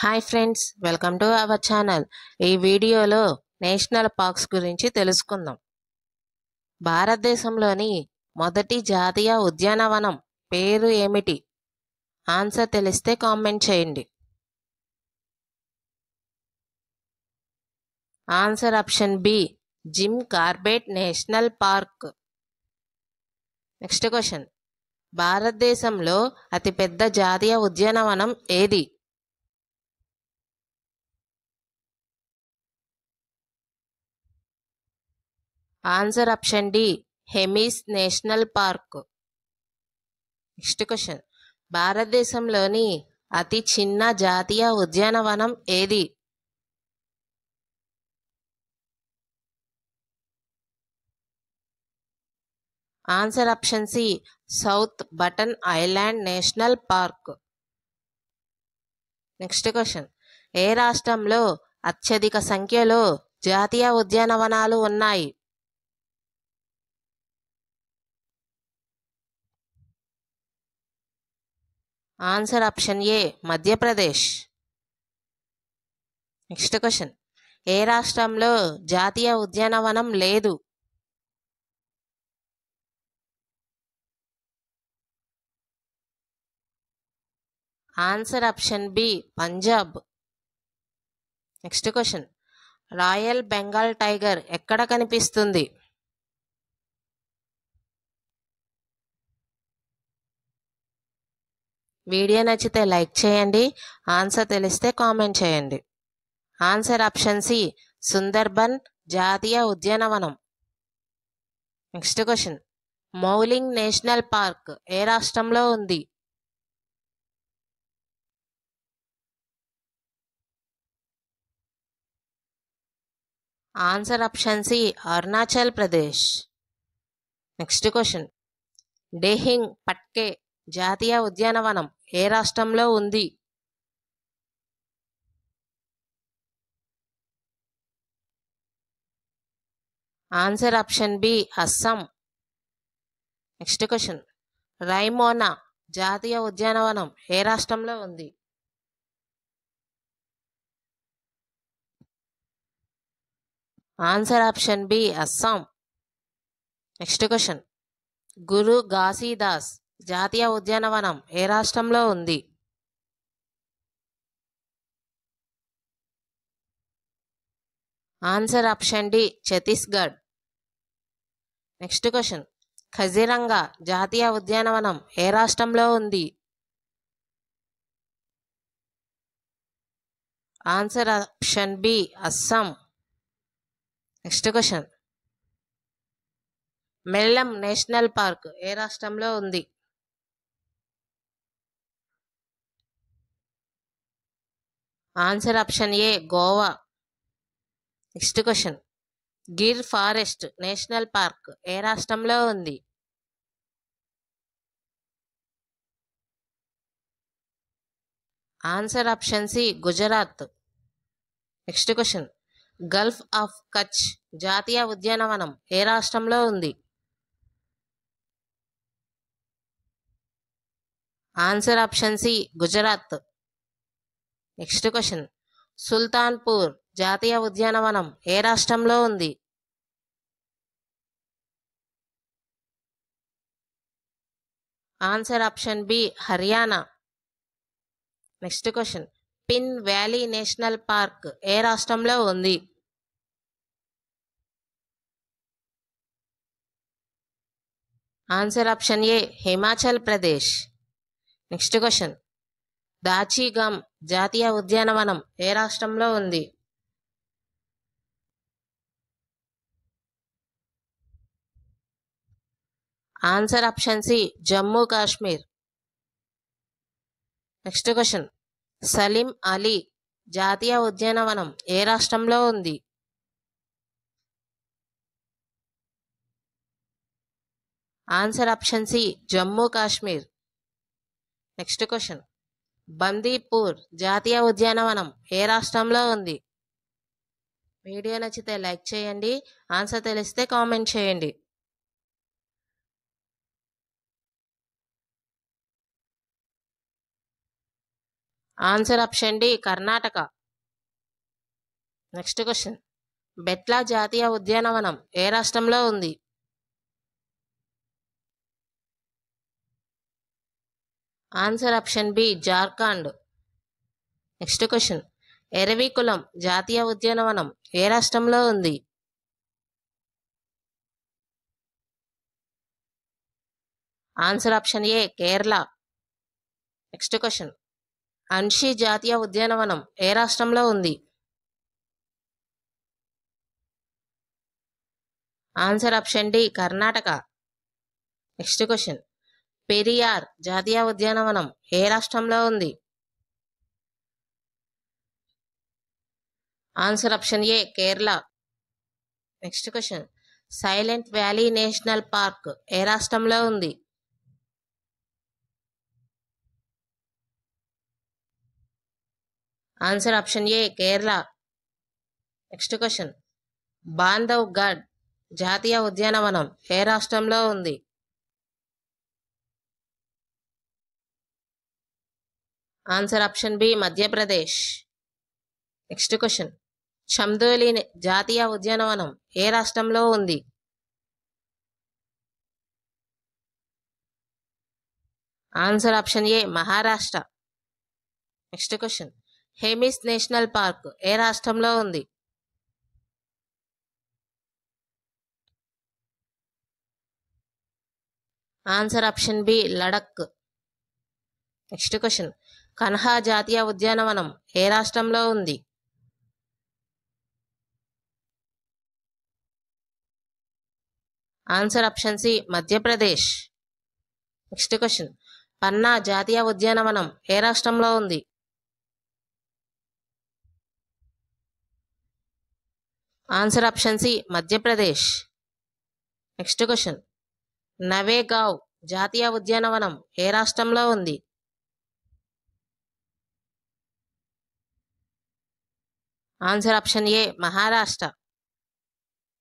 Hi friends, welcome to our channel. ఈ వీడియోలో national parks గురించి తెలుసుకుందాం. భారతదేశంలోని మొదటి జాతీయ ఉద్యానవనం పేరు ఏమిటి? ఆన్సర్ తెలిస్తే కామెంట్ చేయండి. Answer option B, Jim Corbett national park. Next question, భారతదేశంలో అతిపెద్ద జాతీయ ఉద్యానవనం ఏది? Answer option D, Hemis national park. Next question, భారతదేశంలోని అతి చిన్న జాతీయ ఉద్యానవనం ఏది? Answer option C, south Button island national park. Next question, ఏ రాష్ట్రంలో అత్యధిక సంఖ్యలో జాతీయ ఉద్యానవనాలు ఉన్నాయి? Answer option A, Madhya Pradesh. Next question, ఏ రాష్ట్రంలో జాతీయ ఉద్యానవనం లేదు? Answer option B, Punjab. Next question, royal Bengal tiger ఎక్కడ కనిపిస్తుంది? వీడియో నచ్చితే లైక్ చేయండి. ఆన్సర్ తెలిస్తే కామెంట్ చేయండి. ఆన్సర్ ఆప్షన్ సి, సుందర్బన్ జాతీయ ఉద్యానవనం. Next question, Mouling national park ఏ రాష్ట్రంలో ఉంది? Answer option C, Arunachal Pradesh. Next question, Dehing Patkai జాతీయ ఉద్యానవనం ఏ రాష్ట్రంలో ఉంది? Answer option B, Assam. Next question, Raimona జాతీయ ఉద్యానవనం ఏ రాష్ట్రంలో ఉంది? Answer option B, Assam. Next question, Guru Ghasidas జాతీయ ఉద్యానవనం ఏ రాష్ట్రంలో ఉంది? Answer option D, Chhattisgarh. Next question, Kaziranga జాతీయ ఉద్యానవనం ఏ రాష్ట్రంలో ఉంది? Answer option B, Assam. Next question, Mellam national park ఏ రాష్ట్రంలో ఉంది? Answer option A, Goa. Next question, Gir forest national park ఏ రాష్ట్రంలో ఉంది? Answer option C, Gujarat. Next question, gulf of Kutch జాతీయ ఉద్యానవనం ఏ రాష్ట్రంలో ఉంది? Answer option C, Gujarat. Next question, Sultanpur జాతీయ ఉద్యానవనం ఏ రాష్ట్రంలో ఉంది? Answer option B, Haryana. Next question, Pin valley national park ఏ రాష్ట్రంలో ఉంది? Answer option A, Himachal Pradesh. Next question, Dachigam జాతీయ ఉద్యానవనం ఏ రాష్ట్రంలో ఉంది? Answer option C, Jammu Kashmir. Next question, Salim Ali జాతీయ ఉద్యానవనం ఏ రాష్ట్రంలో ఉంది? Answer option C, Jammu Kashmir. Next question, Bandipur జాతీయ ఉద్యానవనం ఏ రాష్ట్రంలో ఉంది? వీడియో నచ్చితే లైక్ చేయండి. ఆన్సర్ తెలిస్తే కామెంట్ చేయండి. Answer option D Karnataka. Next question. Betla జాతీయ ఉద్యానవనం ఏ రాష్ట్రంలో ఉంది? Answer option B Jharkhand. Next question. Eravikulam జాతీయ ఉద్యానవనం ఏ రాష్ట్రంలో ఉంది? Answer option A Kerala. Next question. Anshi జాతీయ ఉద్యానవనం ఏ రాష్ట్రంలో ఉంది? Answer option D Karnataka. Next question. Periyar జాతీయ ఉద్యానవనం ఏ రాష్ట్రంలో ఉంది? Answer option A Kerala. Next question. Silent valley national park ఏ రాష్ట్రంలో ఉంది? Answer option A Kerala. Next question. Bandhavgarh జాతీయ ఉద్యానవనం ఏ రాష్ట్రంలో ఉంది? Answer option B Madhya Pradesh. Next question. Chandoli జాతీయ ఉద్యానవనం ఏ రాష్ట్రంలో ఉంది? Answer option A Maharashtra. Next question. Hemis national park ఏ రాష్ట్రంలో ఉంది? Answer option B Ladakh. Next question. Kanha జాతీయ ఉద్యానవనం ఏ రాష్ట్రంలో ఉంది? Answer option C Madhya Pradesh. Next question. Panna జాతీయ ఉద్యానవనం ఏ రాష్ట్రంలో ఉంది? Answer option C Madhya Pradesh. Next question. Navegaon జాతీయ ఉద్యానవనం ఏ రాష్ట్రంలో ఉంది? Answer option A Maharashtra.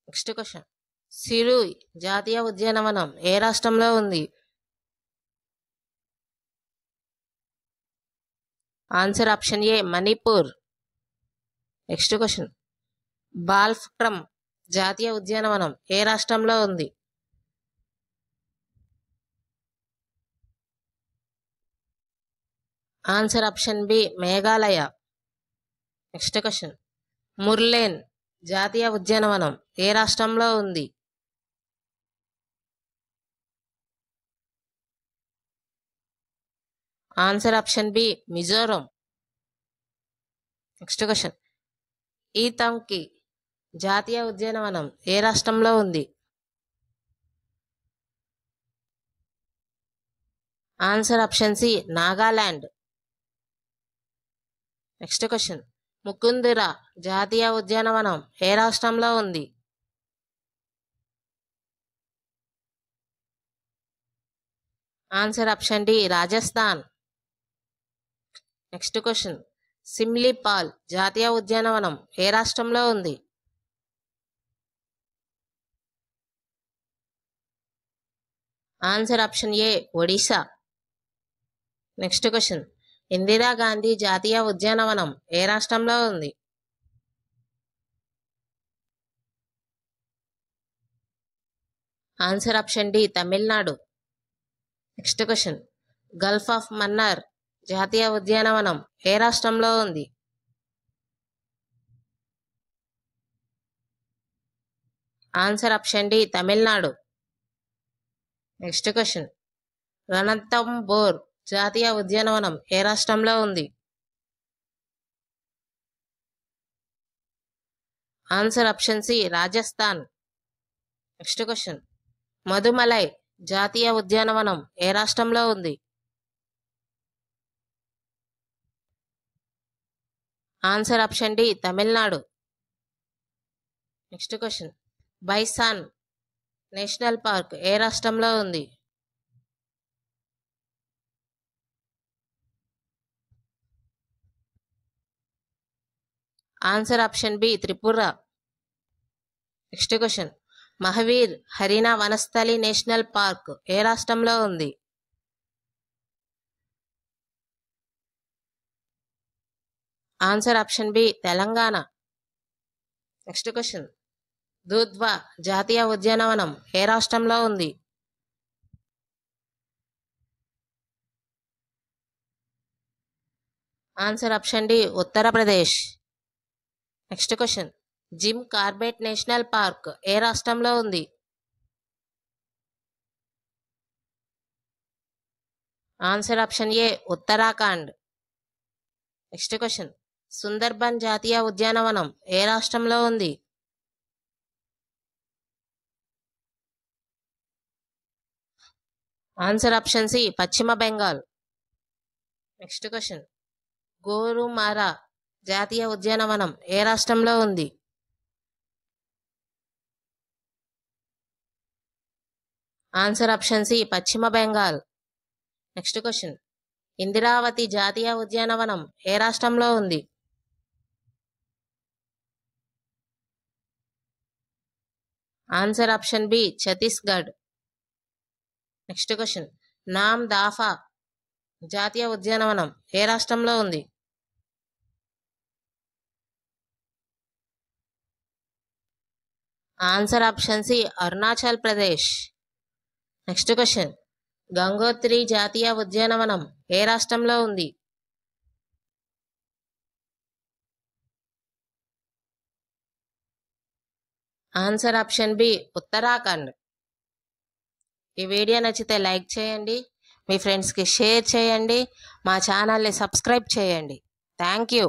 Next question. Sirohi జాతీయ ఉద్యానవనం ఏ రాష్ట్రంలో ఉంది? Answer option A Manipur. Next question. Balphakram జాతీయ ఉద్యానవనం ఏ రాష్ట్రంలో ఉంది? Answer option B Meghalaya. Next question. Murlen జాతీయ ఉద్యానవనం ఏ రాష్ట్రంలో ఉంది? Answer option B Mizoram. Next question. Intanki జాతీయ ఉద్యానవనం ఏ రాష్ట్రంలో ఉంది? Answer option C Nagaland. Next question. Mukundra జాతీయ ఉద్యానవనం ఏ రాష్ట్రంలో ఉంది? Answer option D Rajasthan. Next question. Simlipal జాతీయ ఉద్యానవనం ఏ రాష్ట్రంలో ఉంది? Answer option A Odisha. Next question. Indira Gandhi జాతీయ ఉద్యానవనం ఏ రాష్ట్రంలో ఉంది? Answer option D Tamil Nadu. Next question. Gulf of Mannar జాతీయ ఉద్యానవనం ఏ రాష్ట్రంలో ఉంది? Answer option D Tamil Nadu. Next question. Ranthambore జాతీయ ఉద్యానవనం ఏ రాష్ట్రంలో ఉంది? Answer option C Rajasthan. Next question. Mudumalai జాతీయ ఉద్యానవనం ఏ రాష్ట్రంలో ఉంది? Answer option D Tamil Nadu. Next question. Bison national park ఏ రాష్ట్రంలో ఉంది? Answer option B Tripura. Next question. Mahavir Harina Vanasthali national park ఏ రాష్ట్రంలో ఉంది? Answer option B Telangana. Next question. Dudhwa జాతీయ ఉద్యానవనం ఏ రాష్ట్రంలో ఉంది? Answer option D Uttar Pradesh. Next question. Jim Corbett national park ఏ రాష్ట్రంలో ఉంది? Answer option A Uttarakhand. Next question. Sundarban జాతీయ ఉద్యానవనం ఏ రాష్ట్రంలో ఉంది? ఆన్సర్ ఆప్షన్ సి పశ్చిమ బెంగాల్. Next question. గోరుమారా జాతీయ ఉద్యానవనం ఏ రాష్ట్రంలో ఉంది? ఆన్సర్ ఆప్షన్ సి పశ్చిమ బెంగాల్. Next question. ఇందిరావతి జాతీయ ఉద్యానవనం ఏ రాష్ట్రంలో ఉంది? Answer option B Chhattisgarh. Next question. Namdapha జాతీయ ఉద్యానవనం ఏ రాష్ట్రంలో ఉంది? Answer option C Arunachal Pradesh. Next question. Gangotri జాతీయ ఉద్యానవనం ఏ రాష్ట్రంలో ఉంది? Answer option B Uttarakhand. ఈ వీడియో నచ్చితే లైక్ చేయండి, మీ ఫ్రెండ్స్కి షేర్ చేయండి, మా ఛానల్ని సబ్స్క్రైబ్ చేయండి. Thank you.